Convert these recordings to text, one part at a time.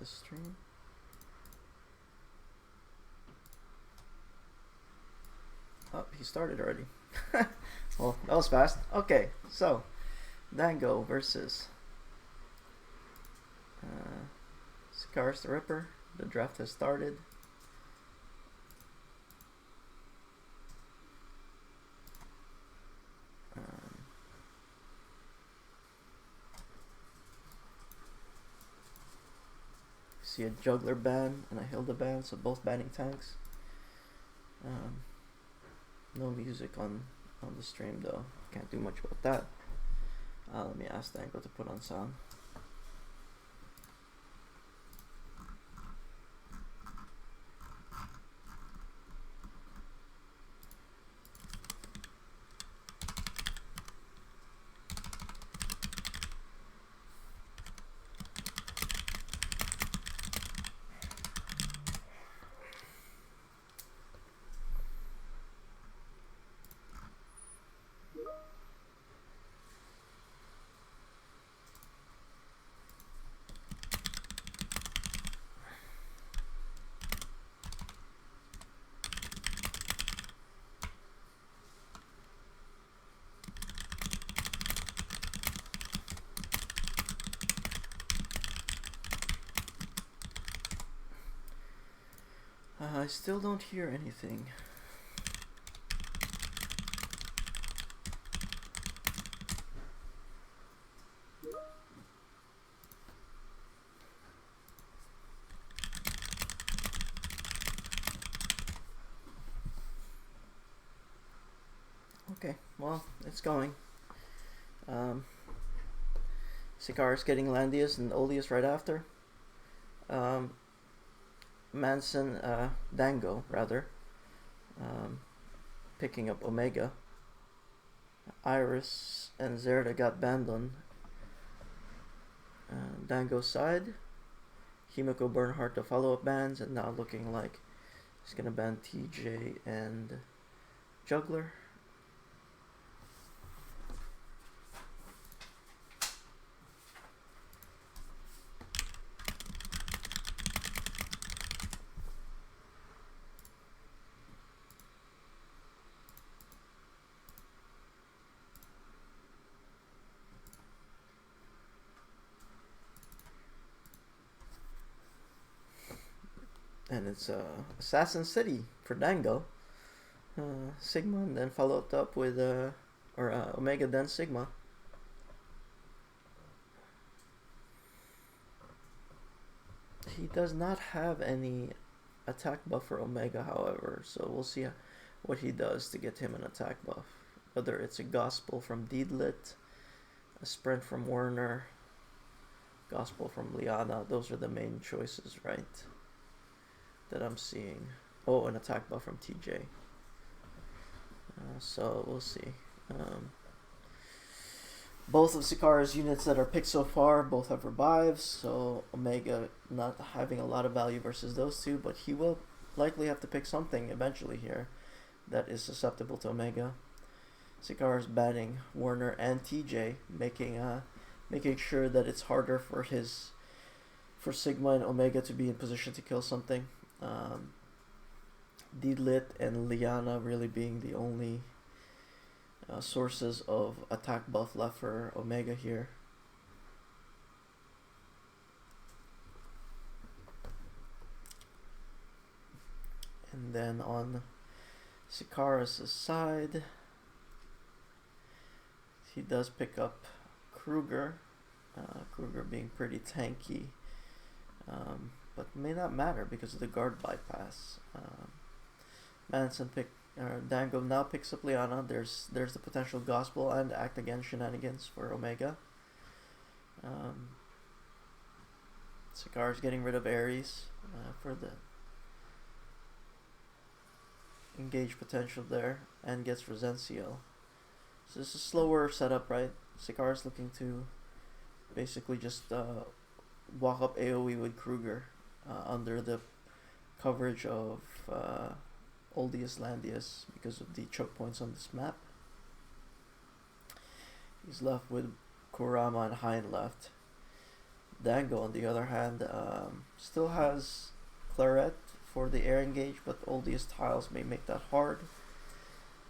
the stream. Oh, he started already. Well, that was fast. Okay, so Dango versus SikarasTheRipper. The draft has started. See a Juggler ban and a Hilda ban, so both banning tanks. No music on the stream though. Can't do much about that. Let me ask Dango to put on sound. I still don't hear anything. Okay, well, it's going. Sikaras getting Landius and Odius right after. Manson, Dango rather, picking up Omega. Iris and Zerda got banned on Dango's side. Himiko Bernhardt the follow-up bans, and now looking like he's gonna ban TJ and Juggler. And it's Assassin City for Dango. Sigma, and then followed up with Omega, then Sigma. He does not have any attack buff for Omega, however, so we'll see what he does to get him an attack buff. Whether it's a Gospel from Deedlit, a Sprint from Werner, Gospel from Liana, those are the main choices, right? That I'm seeing. Oh, an attack buff from TJ. So we'll see. Both of Sikara's units that are picked so far both have revives, so Omega not having a lot of value versus those two, but he will likely have to pick something eventually here that is susceptible to Omega. Sikara's banning Werner and TJ, making sure that it's harder for Sigma and Omega to be in position to kill something. Deedlit and Liana really being the only sources of attack buff left for Omega here. And then on Sikaras' side, he does pick up Kruger. Kruger being pretty tanky, but may not matter because of the guard bypass. Dango now picks up Liana. There's the potential Gospel and Act Again shenanigans for Omega. Sikaras getting rid of Ares for the engage potential there, and gets Resencio. So this is a slower setup, right? Sikaras looking to basically just walk up AoE with Kruger under the coverage of Oldius Landius because of the choke points on this map. He's left with Kurama and Hein left. Dango, on the other hand, still has Claret for the air engage, but Oldius tiles may make that hard.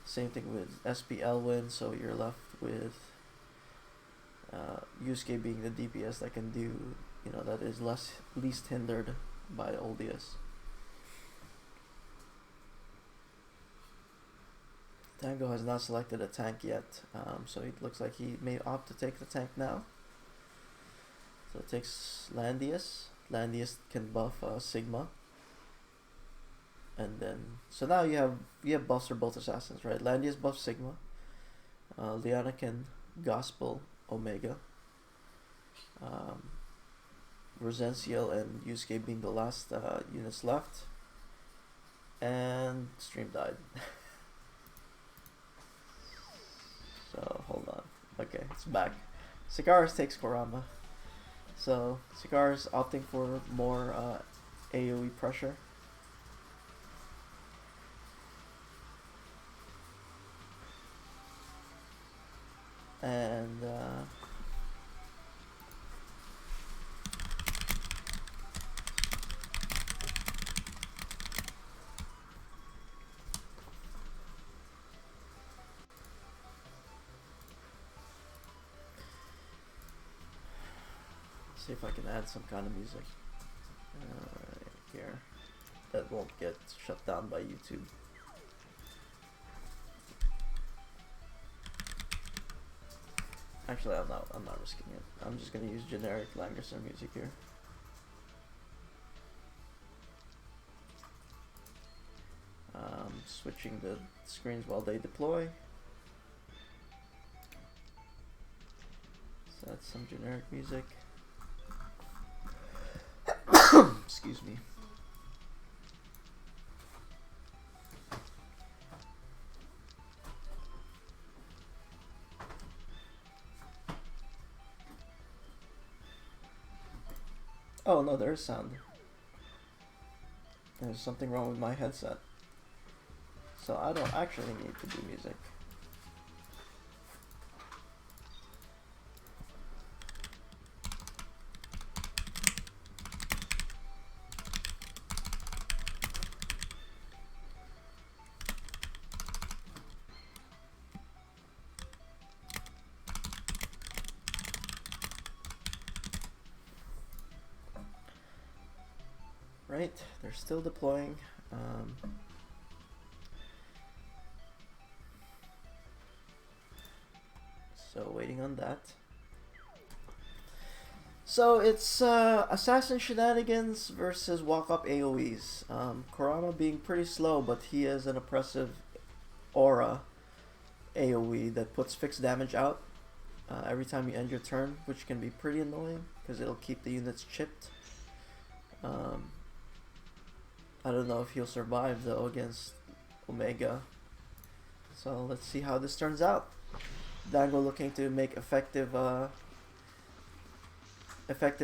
Same thing with SP Elwyn, so you're left with Yusuke being the DPS that can do, that is least hindered by Oldius. Dango has not selected a tank yet, so it looks like he may opt to take the tank now. So it takes Landius. Landius can buff Sigma. And then, so now you have buffs for both assassins, right? Landius buffs Sigma. Liana can Gospel Omega. Rosenciel and Yusuke being the last units left. And stream died. So hold on. Okay, it's back. Sikaras takes Kurama. So Sikaras opting for more AoE pressure. And see if I can add some kind of music here that won't get shut down by YouTube. Actually, I'm not risking it. I'm just gonna use generic Langrisser music here. Switching the screens while they deploy. So that's some generic music. Excuse me. Oh no, there is sound. There's something wrong with my headset. So I don't actually need to do music. Right, they're still deploying. So waiting on that. So it's Assassin Shenanigans versus Walk-Up AoEs. Kurama being pretty slow, but he has an oppressive aura AoE that puts fixed damage out every time you end your turn, which can be pretty annoying because it'll keep the units chipped. I don't know if he'll survive though against Omega. So let's see how this turns out. Dango looking to make effective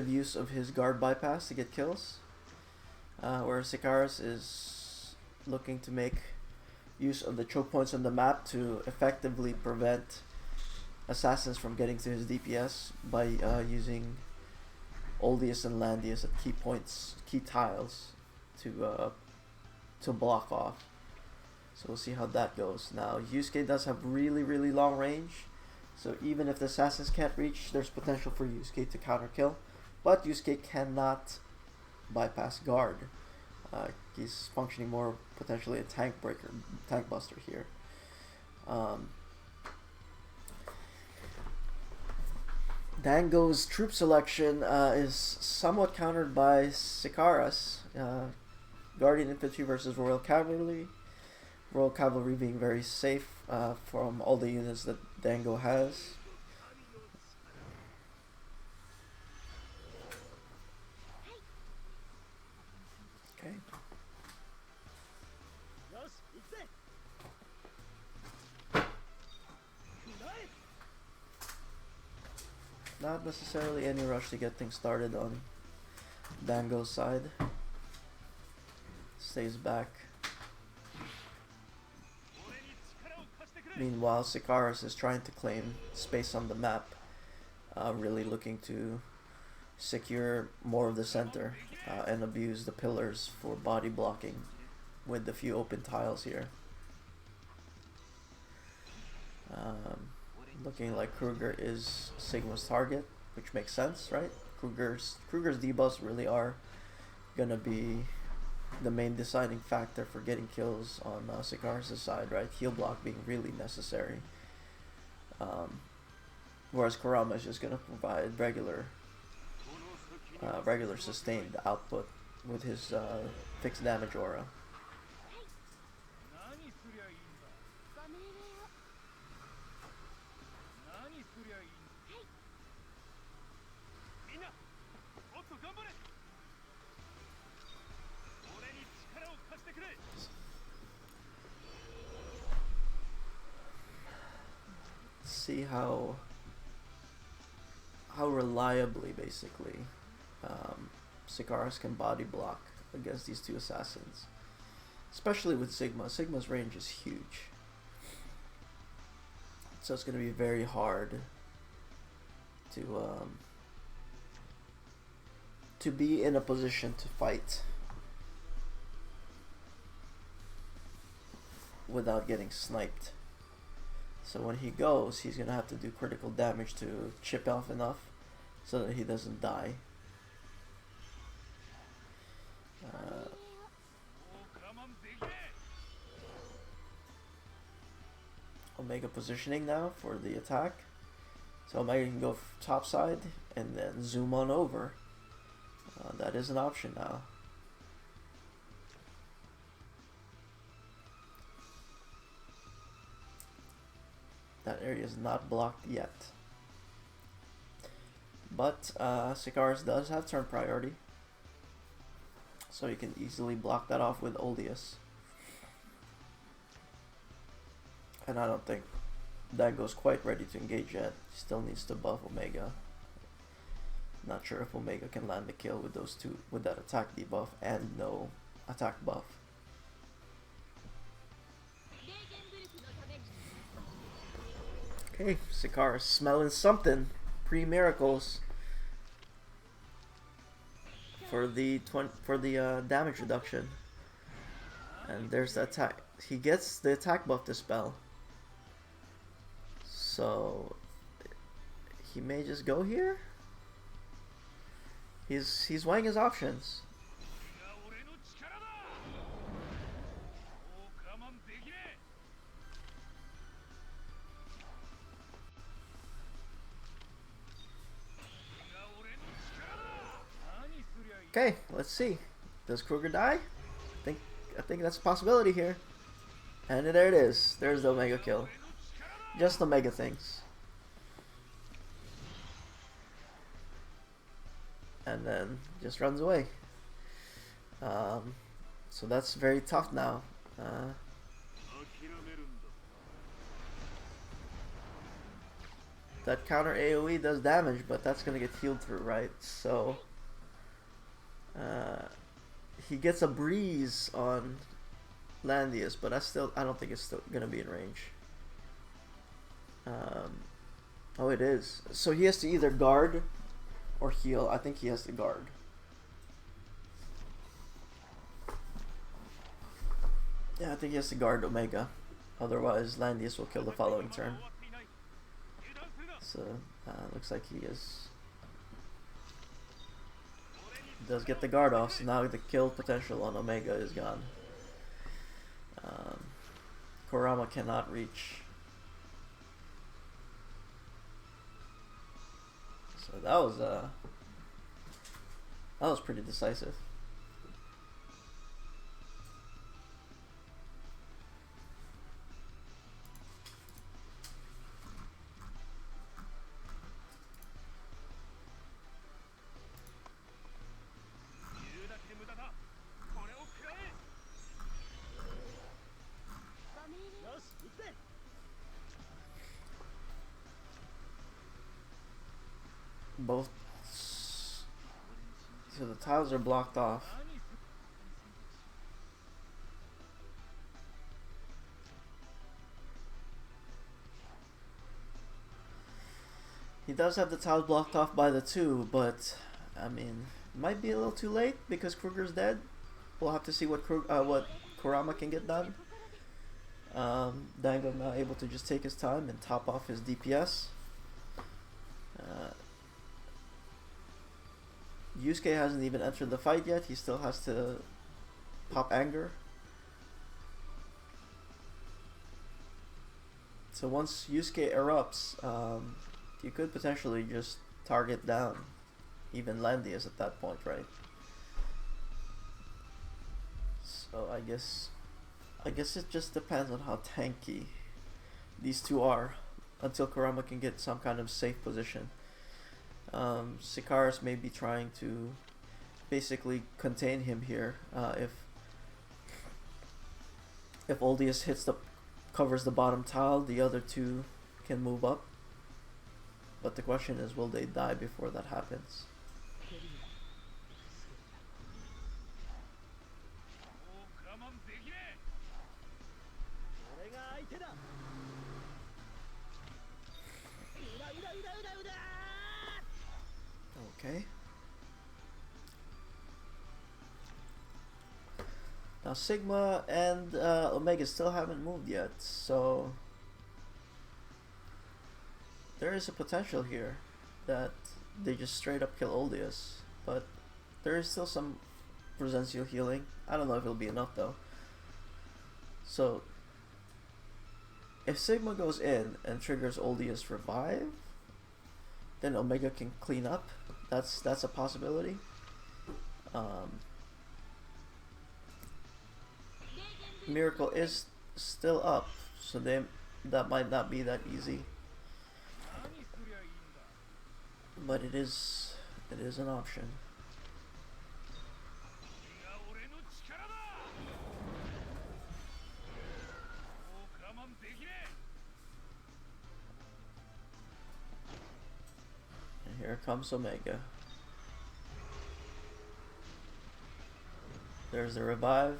use of his guard bypass to get kills. Whereas Sikaras is looking to make use of the choke points on the map to effectively prevent assassins from getting to his DPS by using Oldius and Landius at key points, key tiles to block off. So we'll see how that goes. Now Yusuke does have really long range, so even if the assassins can't reach, there's potential for Yusuke to counter kill, but Yusuke cannot bypass guard. He's functioning more potentially a tank buster here. Dango's troop selection is somewhat countered by Sikaras. Guardian Infantry versus Royal Cavalry. Royal Cavalry being very safe from all the units that Dango has. Okay. Not necessarily any rush to get things started on Dango's side. Stays back. Meanwhile, Sikaras is trying to claim space on the map, really looking to secure more of the center and abuse the pillars for body blocking with the few open tiles here. Looking like Kruger is Sigma's target, which makes sense, right? Kruger's debuffs really are gonna be the main deciding factor for getting kills on Sikaras' side, right? Heal block being really necessary. Whereas Kurama is just gonna provide regular sustained output with his fixed damage aura. See how reliably basically Sikaras can body block against these two assassins, especially with Sigma. Sigma's range is huge, so it's going to be very hard to be in a position to fight without getting sniped. So when he goes, he's gonna have to do critical damage to chip off enough so that he doesn't die. Omega positioning now for the attack. So Omega can go top side and then zoom on over. That is an option now. That area is not blocked yet. But Sikaras does have turn priority, so you can easily block that off with Oldius. And I don't think Dango's quite ready to engage yet. He still needs to buff Omega. Not sure if Omega can land the kill with those two, with that attack debuff and no attack buff. Okay, Sikaras smelling something. Pre-miracles for the damage reduction. And there's the attack. He gets the attack buff to spell. So he may just go here. He's weighing his options. Okay, let's see. Does Kruger die? I think that's a possibility here. And there it is. There's the Omega kill. Just Omega things. And then just runs away. So that's very tough now. That counter AoE does damage, but that's gonna get healed through, right? So he gets a breeze on Landius, but I don't think it's still gonna be in range. Oh, it is. So he has to either guard or heal. I think he has to guard. Yeah, I think he has to guard Omega. Otherwise, Landius will kill the following turn. So, looks like he does get the guard off, so now the kill potential on Omega is gone. Kurama cannot reach. So that was pretty decisive. Both, so the tiles are blocked off. He does have the tiles blocked off by the two, but I mean, might be a little too late because Kruger's dead. We'll have to see what Kurama can get done. Dango not able to just take his time and top off his DPS. Yusuke hasn't even entered the fight yet. He still has to pop anger. So once Yusuke erupts, you could potentially just target down even Landius at that point, right? So I guess it just depends on how tanky these two are until Kurama can get some kind of safe position. Sikaras may be trying to basically contain him here. If Oldius covers the bottom tile, the other two can move up. But the question is, will they die before that happens? Okay. Now Sigma and Omega still haven't moved yet, so there is a potential here that they just straight up kill Oldius, but there is still some presential healing. I don't know if it'll be enough though. So if Sigma goes in and triggers Oldius revive, then Omega can clean up. That's a possibility. Miracle is still up, so that might not be that easy. But it is an option. And here comes Omega. There's the revive.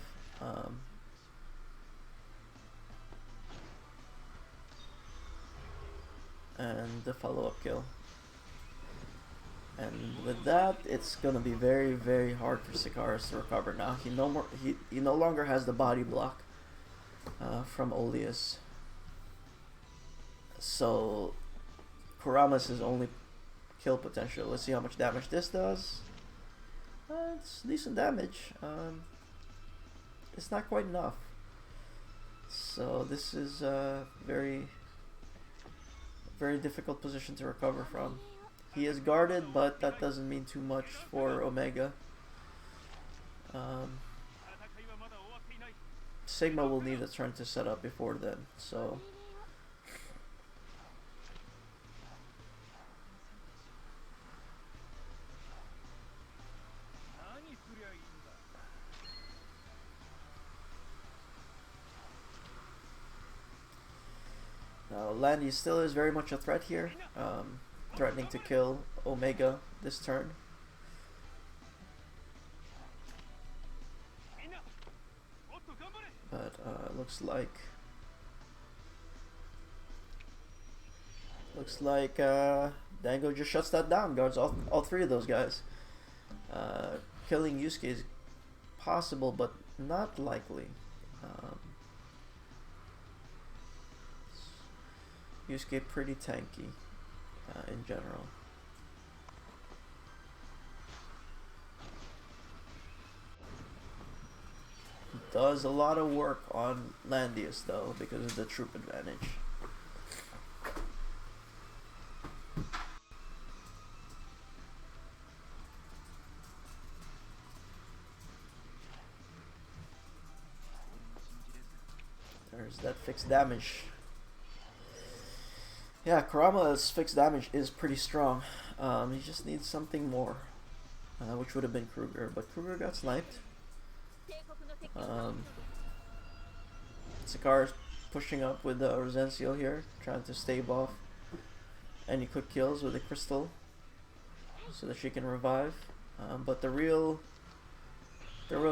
And the follow-up kill. And with that, it's gonna be very, very hard for Sikaras to recover. Now he no longer has the body block from Oldius. So Kurama's his only kill potential. Let's see how much damage this does. It's decent damage. It's not quite enough. So this is a very, very difficult position to recover from. He is guarded, but that doesn't mean too much for Omega. Sigma will need a turn to set up before then, so now Landy still is very much a threat here, threatening to kill Omega this turn. But looks like Dango just shuts that down, guards all three of those guys. Killing Yusuke is possible, but not likely. Yusuke pretty tanky in general. Does a lot of work on Landius though because of the troop advantage. There's that fixed damage. Yeah, Kurama's fixed damage is pretty strong. He just needs something more, which would have been Kruger, but Kruger got sniped. Sikaras pushing up with the Rosencio here, trying to stave off any quick kills with the crystal so that she can revive. But the real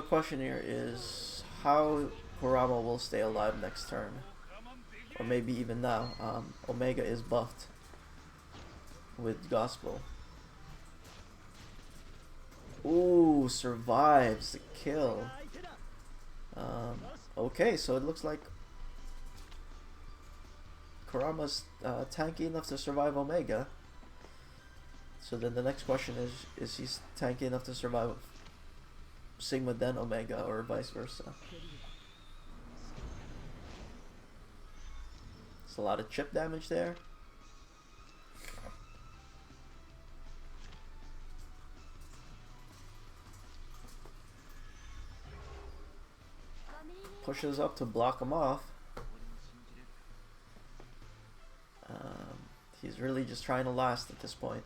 question here is how Kurama will stay alive next turn, or maybe even now. Omega is buffed with Gospel. Ooh, survives the kill. Okay, so it looks like Kurama's tanky enough to survive Omega. So then the next question is he tanky enough to survive Sigma then Omega, or vice versa? It's a lot of chip damage there. Pushes up to block him off. He's really just trying to last at this point.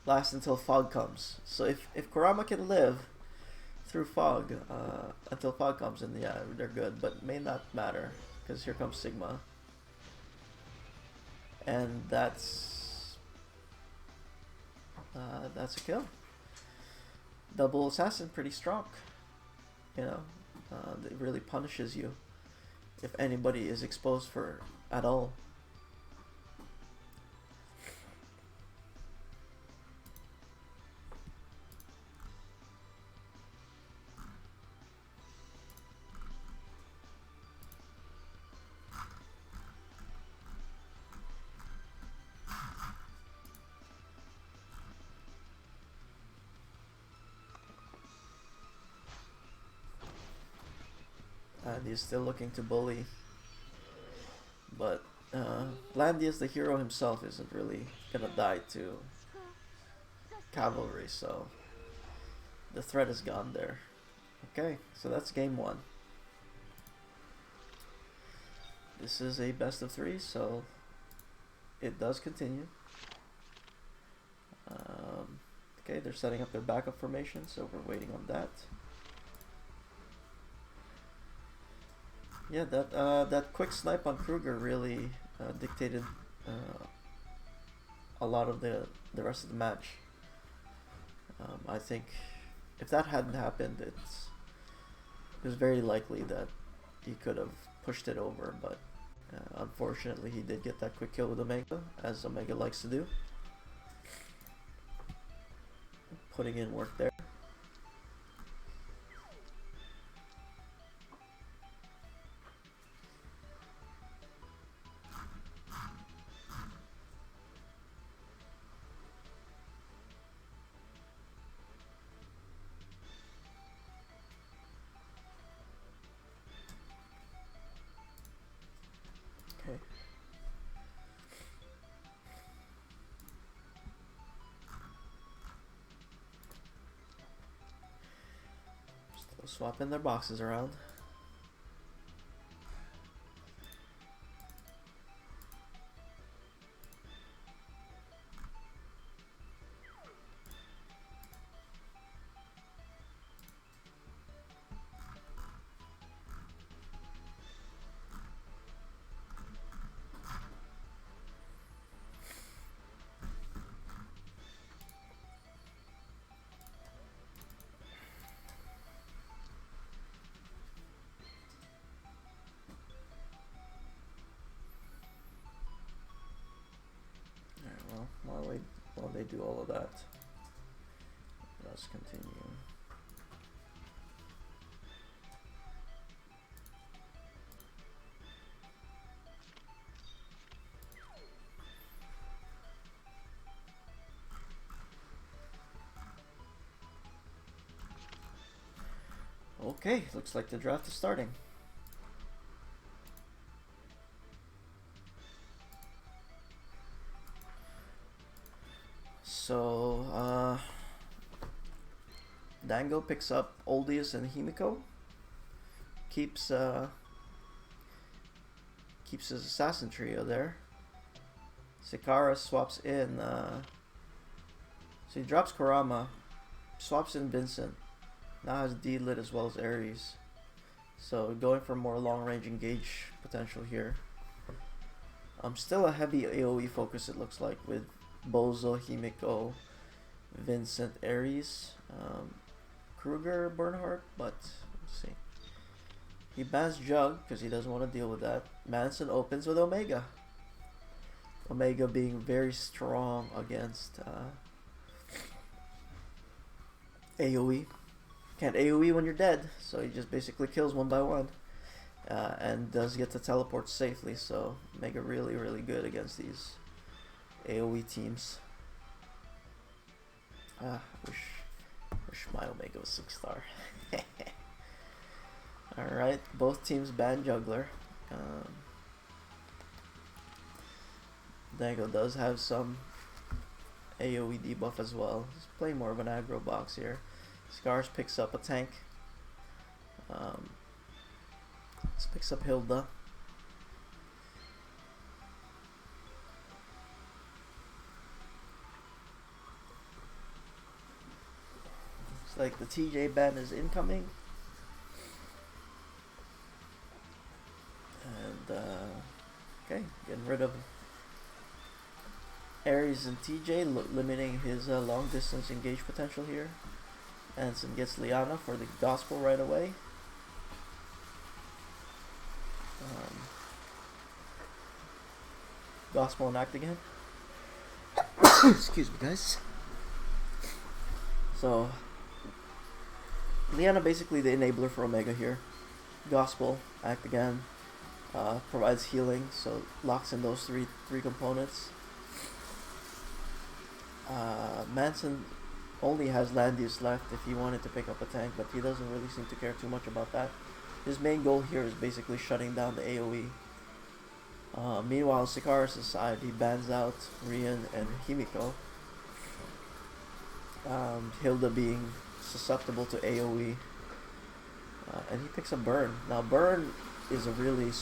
Last until fog comes. So if Kurama can live through fog until fog comes, then yeah, they're good. But it may not matter because here comes Sigma, and that's a kill. Double assassin, pretty strong. You know, it really punishes you if anybody is exposed for at all. And he's still looking to bully, but Landius, the hero himself, isn't really gonna die to cavalry, so the threat is gone there. Okay, so that's game one. This is a best of 3, so it does continue. Okay, they're setting up their backup formation, so we're waiting on that. Yeah, that quick snipe on Kruger really dictated a lot of the rest of the match. I think if that hadn't happened, it was very likely that he could have pushed it over, but unfortunately he did get that quick kill with Omega, as Omega likes to do. Putting in work there. Okay. Still swapping their boxes around. While they do all of that, let's continue. Okay, looks like the draft is starting. So, Dango picks up Oldius and Himiko. Keeps his assassin trio there. Sikaras swaps in. So he drops Kurama, swaps in Vincent. Now has D-Lit as well as Ares. So going for more long-range engage potential here. Still a heavy AoE focus, it looks like, with Bozo, Himiko, Vincent, Ares, Kruger, Bernhardt, but let's see. He bans Jug because he doesn't want to deal with that. Manson opens with Omega. Omega being very strong against AoE. Can't AoE when you're dead, so he just basically kills one by one. And does get to teleport safely, so Omega really, really good against these AoE teams. Wish my Omega was 6-star. Alright, both teams ban Juggler. Dango does have some AoE debuff as well. He's playing more of an aggro box here. Scars picks up a tank. This picks up Hilda. Looks like the TJ ban is incoming. And okay, getting rid of Ares and TJ, limiting his long distance engage potential here. Anson gets Liana for the gospel right away. Gospel and act again. Excuse me, guys. So Liana basically the enabler for Omega here. Gospel, act again, provides healing, so locks in those three components. Manson only has Landius left if he wanted to pick up a tank, but he doesn't really seem to care too much about that. His main goal here is basically shutting down the AoE. Meanwhile, Sikaras' side, he bans out Rian and Himiko. Hilda being susceptible to AoE. And he picks up Burn. Now, Burn is a really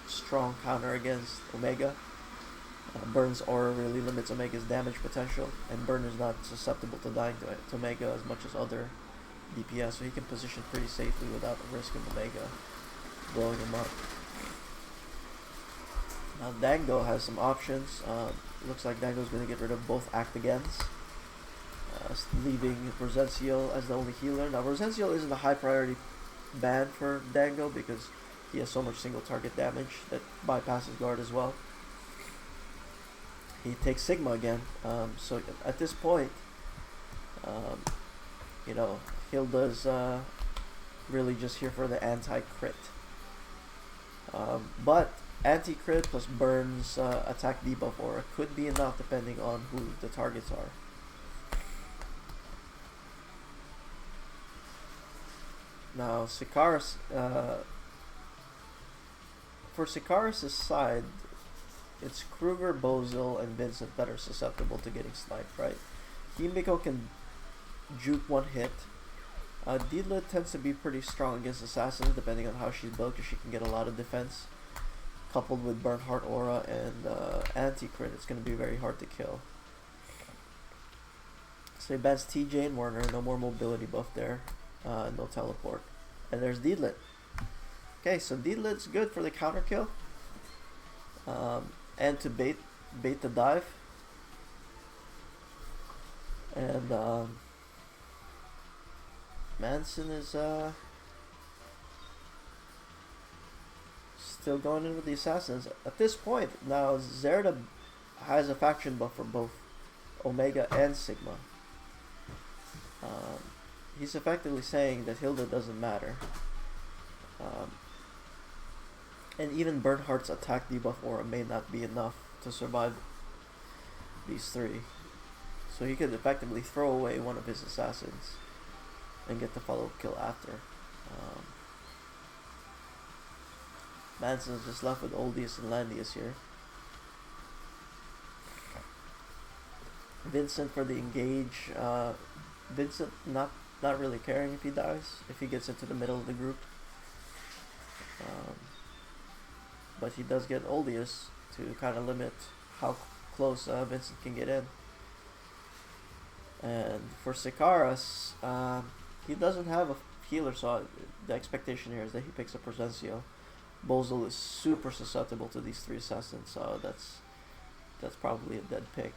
strong counter against Omega. Burn's aura really limits Omega's damage potential, and Burn is not susceptible to dying to Omega as much as other DPS, so he can position pretty safely without the risk of Omega blowing him up. Now Dango has some options. Looks like Dango's going to get rid of both Act-Agains, leaving Rosencio as the only healer. Now Rosencio isn't a high priority ban for Dango because he has so much single target damage that bypasses guard as well. He takes Sigma again, so at this point, you know, Hilda's really just here for the anti-crit. But anti-crit plus Burn's attack debuff aura could be enough depending on who the targets are. Now Sikaras, for Sikaras' side, it's Kruger, Bozil, and Vincent that are susceptible to getting sniped, right? Himiko can juke one hit. Deedlit tends to be pretty strong against assassins depending on how she's built, because she can get a lot of defense. Coupled with Bernhardt aura and anti-crit, it's going to be very hard to kill. So he bans TJ and Warner, no more mobility buff there, no teleport. And there's Deedlit. Okay, so Deedlit's good for the counter kill. And to bait the dive. And Manson is still going in with the assassins. At this point, now Zerda has a faction buff for both Omega and Sigma. He's effectively saying that Hilda doesn't matter. And even Bernhardt's attack debuff aura may not be enough to survive these three. So he could effectively throw away one of his assassins and get the follow-up kill after. Manson's just left with Oldius and Landius here. Vincent for the engage. Vincent not really caring if he dies, if he gets into the middle of the group. But he does get Oldius to kind of limit how close Vincent can get in. And for Sikaras, he doesn't have a healer, so the expectation here is that he picks up Rosencio. Bozil is super susceptible to these three assassins, so that's probably a dead pick.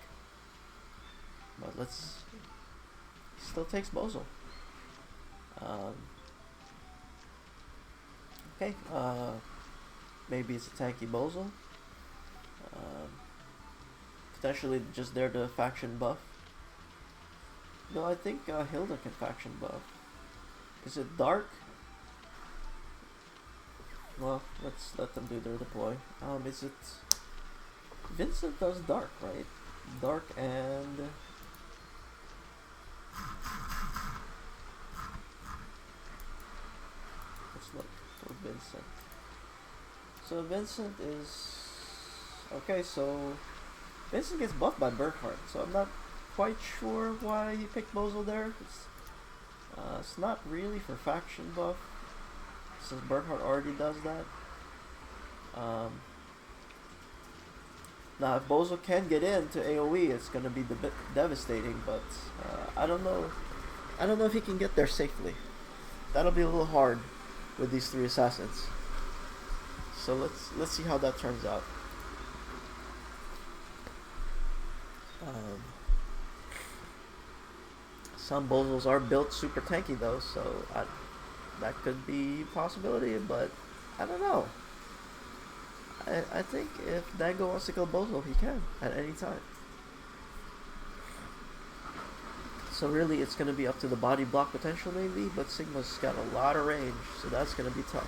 But he still takes Bozil. Okay, maybe it's a tanky Bozil. Potentially just there to faction buff. No, I think Hilda can faction buff. Is it dark? Well, let's let them do their deploy. Is it... Vincent does dark, right? Dark and... Let's look for Vincent. So Vincent is... Okay, so... Vincent gets buffed by Bernhardt, so I'm not quite sure why he picked Bozo there. It's not really for faction buff, since Bernhardt already does that. Now, if Bozo can get into AoE, it's going to be devastating, but I don't know. I don't know if he can get there safely. That'll be a little hard with these 3 assassins. So let's see how that turns out. Some Bozos are built super tanky though, so that could be a possibility, but I don't know. I think if Dango wants to kill Bozo, he can at any time. So really it's going to be up to the body block potential maybe, but Sigma's got a lot of range, so that's going to be tough.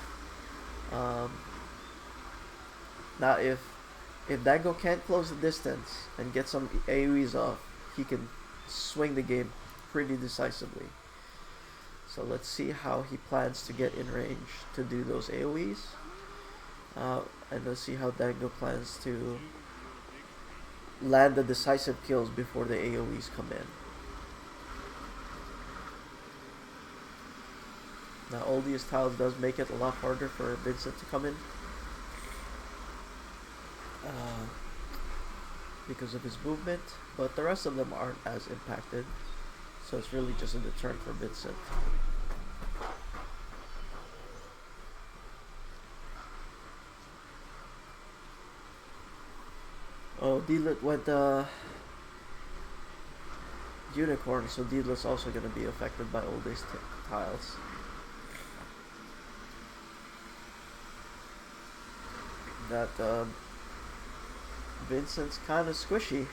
Now if Dango can't close the distance and get some AoEs off, he can swing the game pretty decisively. So let's see how he plans to get in range to do those AoEs. And let's see how Dango plans to land the decisive kills before the AoEs come in. Now Oldiest Tiles does make it a lot harder for Vincent to come in. Because of his movement, but the rest of them aren't as impacted, so it's really just a deterrent for Vincent. Oh, Deedlit went Unicorn, so Deedlit's also going to be affected by Oldest Tiles. That Vincent's kind of squishy,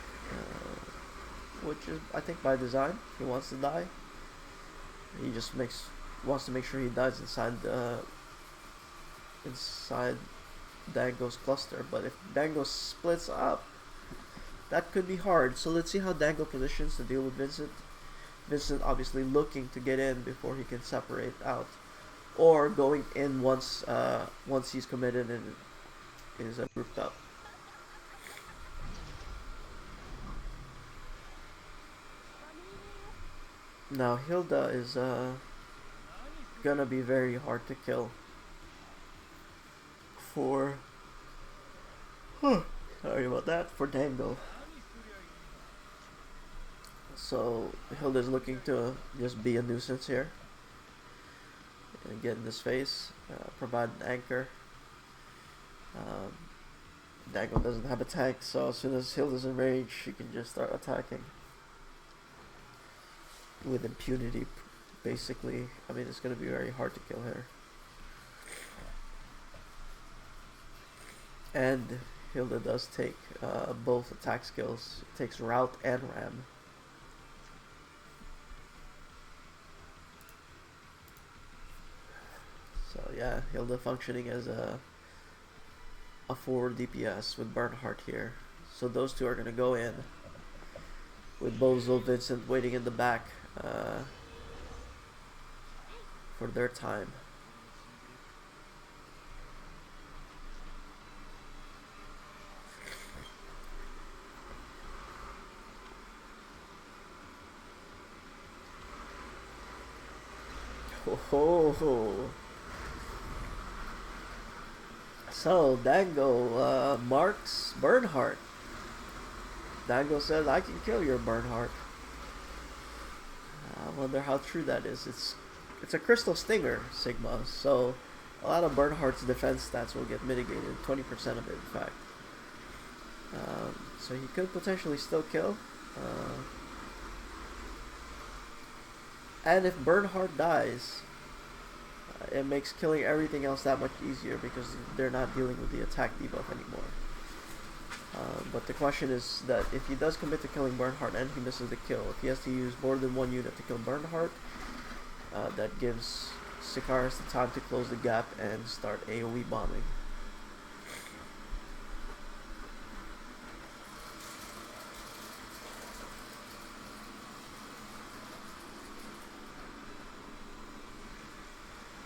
which is, I think, by design. He wants to die. He just wants to make sure he dies inside Dango's cluster. But if Dango splits up, that could be hard. So let's see how Dango positions to deal with Vincent. Vincent obviously looking to get in before he can separate out, or going in once he's committed and is grouped up. Now Hilda is gonna be very hard to kill for sorry about that, for Dango. So Hilda's looking to just be a nuisance here and get in his face, provide an anchor. Dango doesn't have a tank, so as soon as Hilda's in range, she can just start attacking with impunity, basically. I mean, it's going to be very hard to kill her. And Hilda does take both attack skills. It takes Route and Ram. So yeah, Hilda functioning as a forward DPS with Bernhardt here. So those two are going to go in with Bozo, Vincent waiting in the back for their time. Oh. So Dango marks Bernhardt. Dango says, "I can kill your Bernhardt." I wonder how true that is. It's a Crystal Stinger, Sigma, so a lot of Bernhardt's defense stats will get mitigated, 20% of it in fact. So he could potentially still kill. And if Bernhardt dies, it makes killing everything else that much easier because they're not dealing with the attack debuff anymore. But the question is that if he does commit to killing Bernhardt and he misses the kill, if he has to use more than one unit to kill Bernhardt, that gives Sikaras the time to close the gap and start AoE bombing.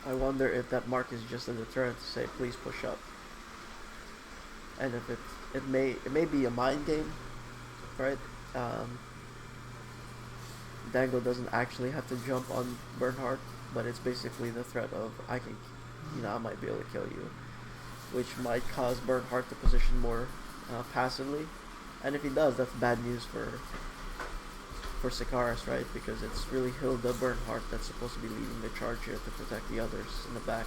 I wonder if that mark is just a deterrent to say, please push up. And if it may be a mind game, right? Dango doesn't actually have to jump on Bernhardt, but it's basically the threat of I might be able to kill you, which might cause Bernhardt to position more passively. And if he does, that's bad news for Sikaras, right? Because it's really Hilda Bernhardt that's supposed to be leading the charge here to protect the others in the back.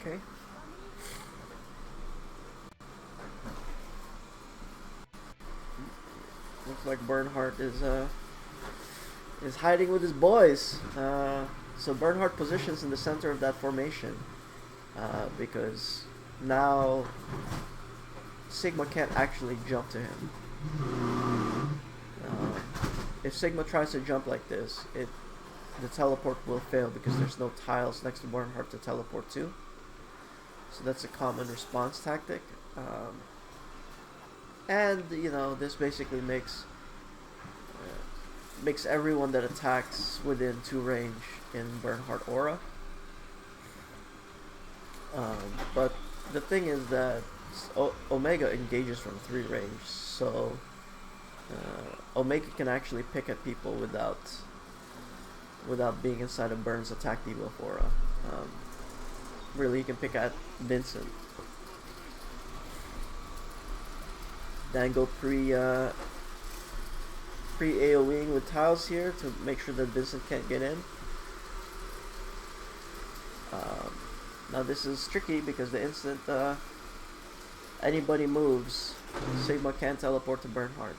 Okay. Looks like Bernhardt is hiding with his boys. So Bernhardt positions in the center of that formation because now Sigma can't actually jump to him. If Sigma tries to jump like this, the teleport will fail because there's no tiles next to Bernhardt to teleport to. So that's a common response tactic. And this basically makes everyone that attacks within 2 range in Bernhardt aura. But the thing is that Omega engages from 3 range, so Omega can actually pick at people without being inside of Burn's attack debuff aura. Really, you can pick at Vincent. Dango pre-AoEing with tiles here to make sure that Vincent can't get in. Now this is tricky because the instant anybody moves, Sigma can't teleport to Bernhardt.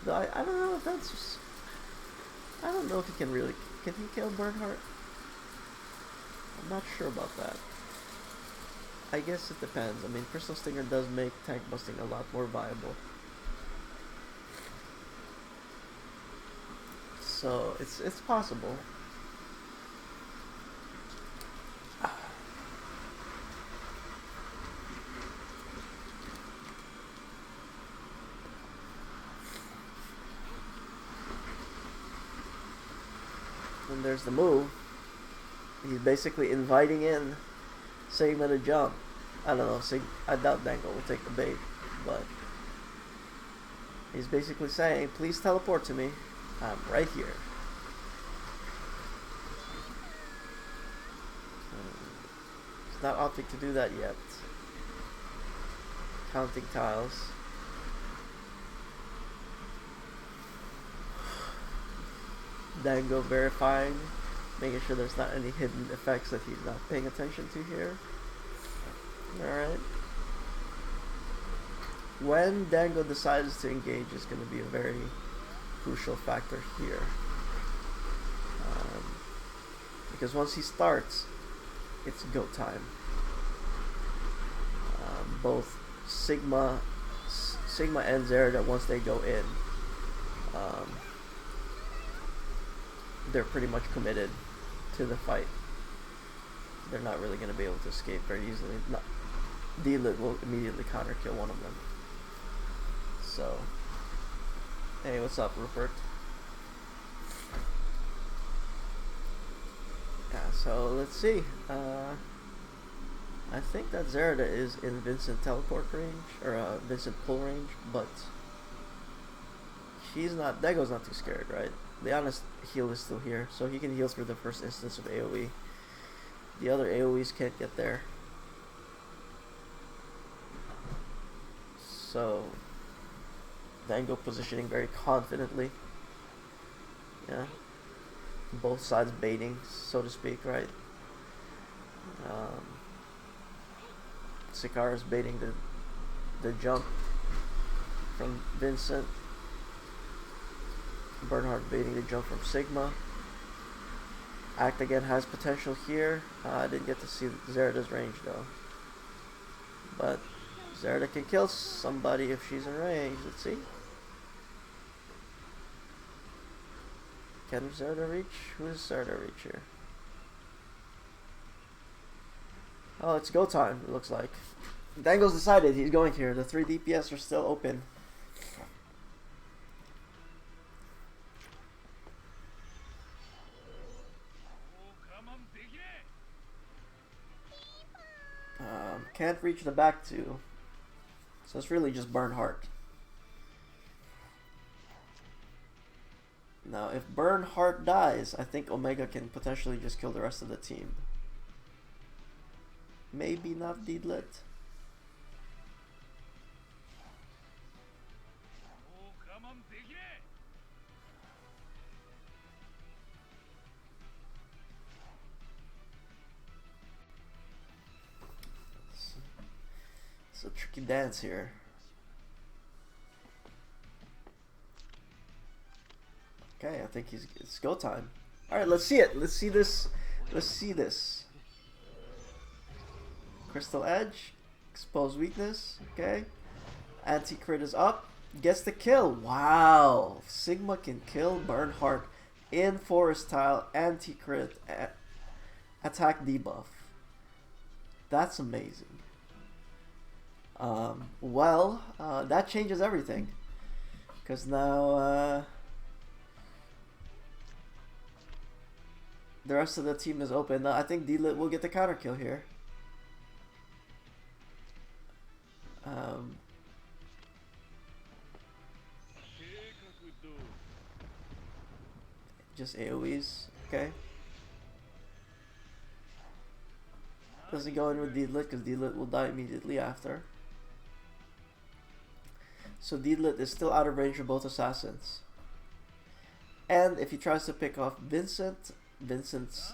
Though I don't know if that's... I don't know if he can really... Can he kill Bernhardt? I'm not sure about that. I guess it depends. I mean, Crystal Stinger does make tank busting a lot more viable. So, it's possible. And there's the move. He's basically inviting in Sigma to jump. I don't know, I doubt Dango will take the bait, but he's basically saying, please teleport to me. I'm right here. He's not opting to do that yet. Counting tiles. Dango verifying, making sure there's not any hidden effects that he's not paying attention to here. Alright. When Dango decides to engage is going to be a very crucial factor here. Because once he starts, it's go time. Both Sigma and Zerda, once they go in, they're pretty much committed to the fight. They're not really going to be able to escape very easily. D-Lit will immediately counter kill one of them. So, hey, what's up, Rupert? Yeah, so let's see. I think that Zerda is in Vincent teleport range, or Vincent pull range, but she's not. Dago's not too scared, right? Leona's heal is still here, so he can heal through the first instance of AoE. The other AoEs can't get there. So Dango positioning very confidently. Yeah. Both sides baiting, so to speak, right? Sikaras baiting the jump from Vincent. Bernhard baiting the jump from Sigma. Act again has potential here. I didn't get to see Zerida's range though. But Zerida can kill somebody if she's in range. Let's see. Can Zerida reach? Who is Zerida reach here? Oh, it's go time, it looks like. Dango's decided he's going here. The 3 DPS are still open. Can't reach the back two. So it's really just Bernhard. Now, if Bernhard dies, I think Omega can potentially just kill the rest of the team. Maybe not Deedlit. It's a tricky dance here. Okay, I think it's go time. Alright, let's see it. Let's see this. Let's see this. Crystal Edge. Exposed weakness. Okay. Anti-crit is up. Gets the kill. Wow. Sigma can kill Bernhard in Forest Tile. Anti-crit. Attack debuff. That's amazing. That changes everything. Because now the rest of the team is open. I think D-Lit will get the counter kill here. Just AoEs, okay. Doesn't go in with D-Lit because D-Lit will die immediately after. So D-Lit is still out of range for both assassins. And if he tries to pick off Vincent's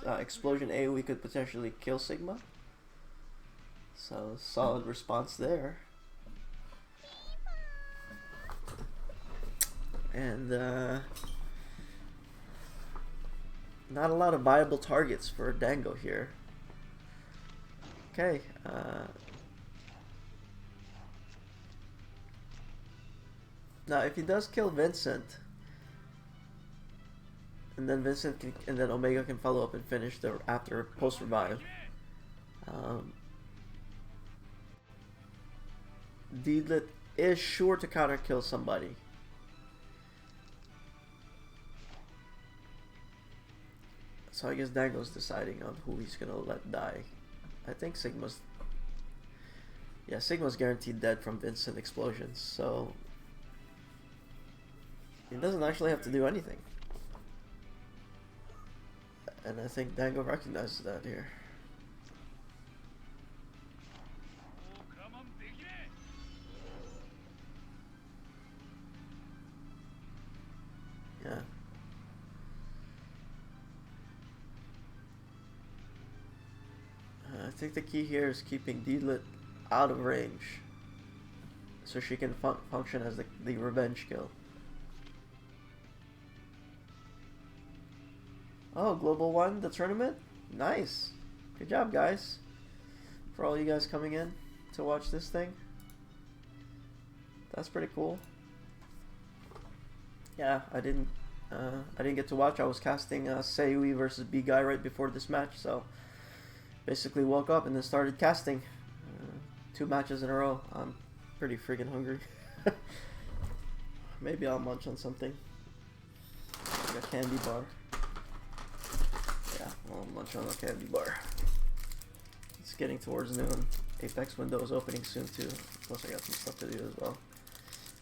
explosion AoE could potentially kill Sigma. So solid response there. And not a lot of viable targets for Dango here. Okay. Now, if he does kill Vincent, and then Omega can follow up and finish after post revive. D-Lit is sure to counter kill somebody. So I guess Dango's deciding on who he's gonna let die. I think Sigma's guaranteed dead from Vincent explosions, so he doesn't actually have to do anything. And I think Dango recognizes that here. Yeah. I think the key here is keeping D-Lit out of range, so she can function as the revenge kill. Oh, Global won the tournament? Nice. Good job, guys. For all you guys coming in to watch this thing. That's pretty cool. Yeah, I didn't get to watch. I was casting Seiyui versus B-Guy right before this match, so basically woke up and then started casting 2 matches in a row. I'm pretty friggin' hungry. Maybe I'll munch on something. Like a candy bar. Yeah, I'll munch on a candy bar. It's getting towards noon. Apex window is opening soon too. Plus I got some stuff to do as well.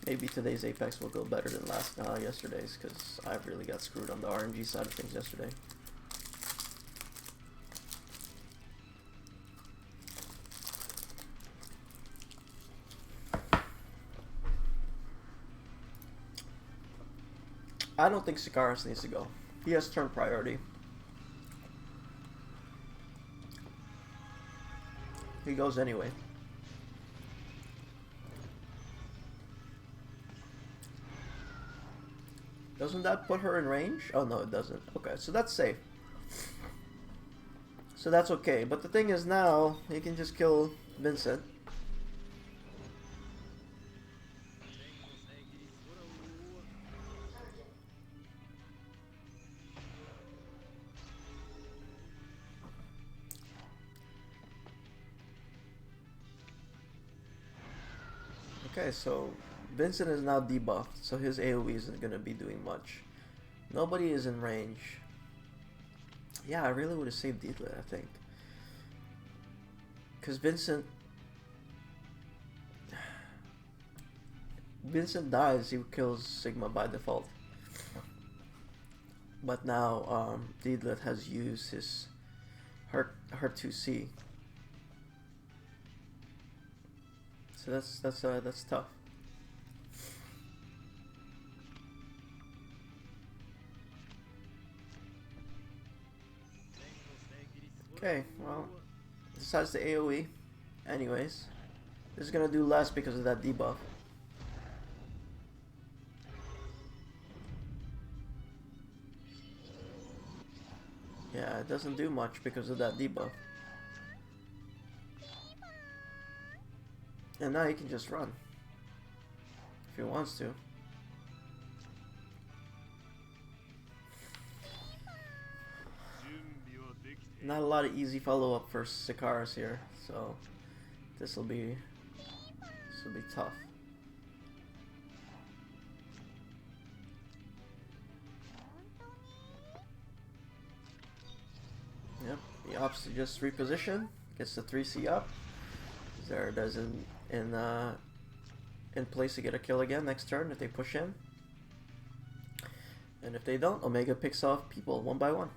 Maybe today's Apex will go better than yesterday's, because I really got screwed on the RNG side of things yesterday. I don't think Sikaras needs to go. He has turn priority. He goes anyway. Doesn't that put her in range? Oh no, it doesn't. Okay, so that's safe. So that's okay. But the thing is now, he can just kill Vincent. Okay, so Vincent is now debuffed, so his AoE isn't going to be doing much. Nobody is in range. Yeah, I really would have saved Deedlit, I think. Because Vincent dies, he kills Sigma by default. But now Deedlit has used his Hurt 2C. So that's tough. Okay, well, besides the AoE, anyways, this is gonna do less because of that debuff. Yeah, it doesn't do much because of that debuff. And now he can just run if he wants to. Not a lot of easy follow-up for Sikaras here, so this will be tough. Yep, he opts to just reposition, gets the 3C up. Zera's in place to get a kill again next turn if they push in. And if they don't, Omega picks off people one by one.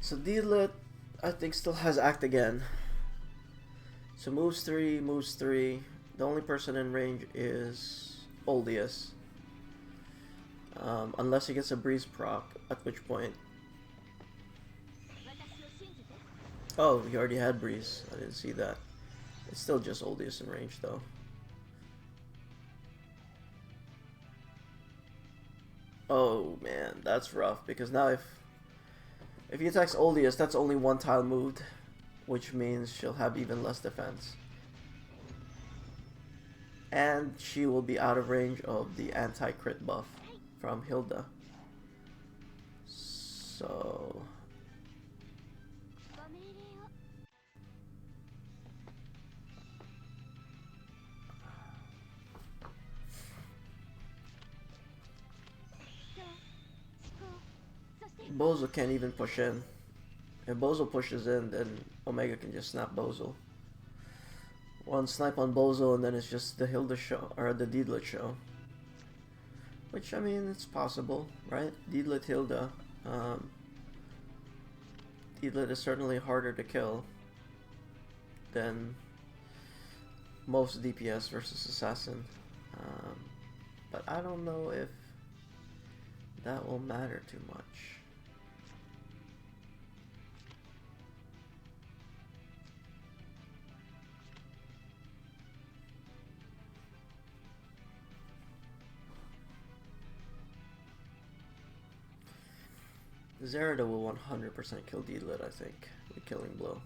So Deedlit, I think, still has Act Again. So moves 3, moves 3. The only person in range is Oldius. Unless he gets a Breeze proc, at which point... Oh, he already had Breeze. I didn't see that. It's still just Oldius in range, though. Oh, man, that's rough, because now if he attacks Oldius, that's only one tile moved, which means she'll have even less defense. And she will be out of range of the anti-crit buff from Hilda. So... Bozo can't even push in. If Bozo pushes in, then Omega can just snap Bozo. One snipe on Bozo, and then it's just the Hilda show, or the Deedlit show. Which, I mean, it's possible, right? Deedlit Hilda. Deedlit is certainly harder to kill than most DPS versus Assassin. But I don't know if that will matter too much. Zerida will 100% kill Deedlit, I think, with Killing Blow.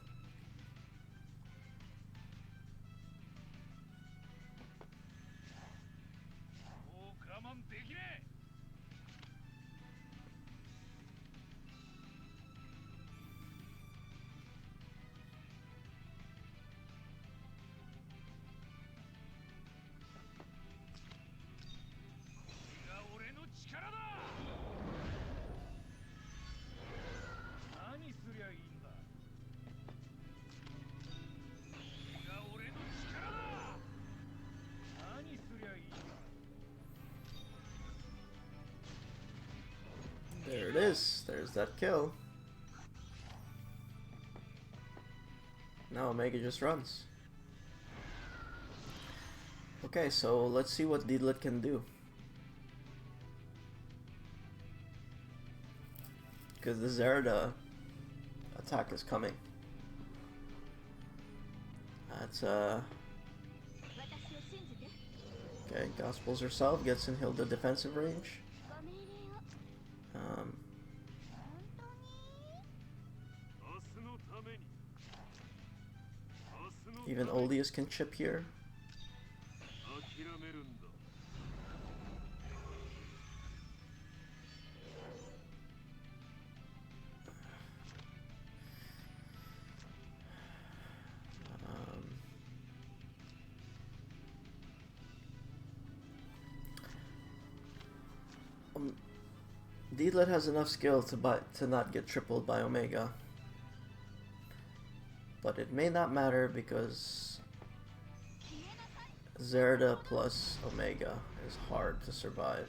is. There's that kill. Now Omega just runs. Okay, so let's see what Deedlit can do. Because the Zerda attack is coming. That's okay, Gospels herself gets in Hilda defensive range. Even Oldius can chip here. Deedlit has enough skill to not get tripled by Omega. But it may not matter because Zerda plus Omega is hard to survive.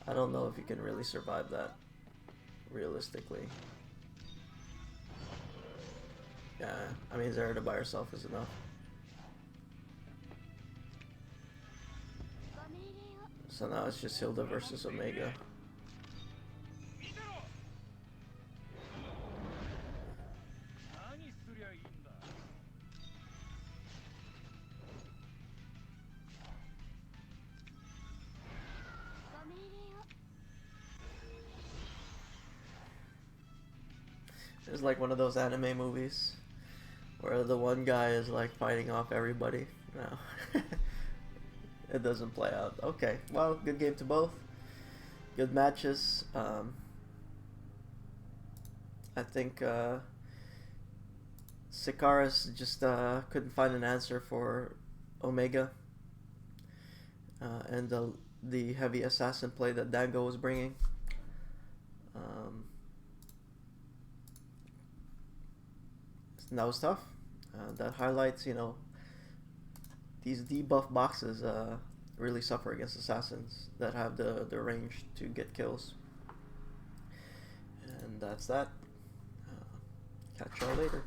I don't know if you can really survive that realistically. Yeah, I mean Zerda by herself is enough. So now it's just Hilda versus Omega. It's like one of those anime movies where the one guy is like fighting off everybody. No. It doesn't play out. Okay, well, good game to both. Good matches. I think Sikaras just couldn't find an answer for Omega. And the heavy assassin play that Dango was bringing. That was tough. That highlights, you know, these debuff boxes really suffer against assassins that have the range to get kills. And that's that. Catch y'all later.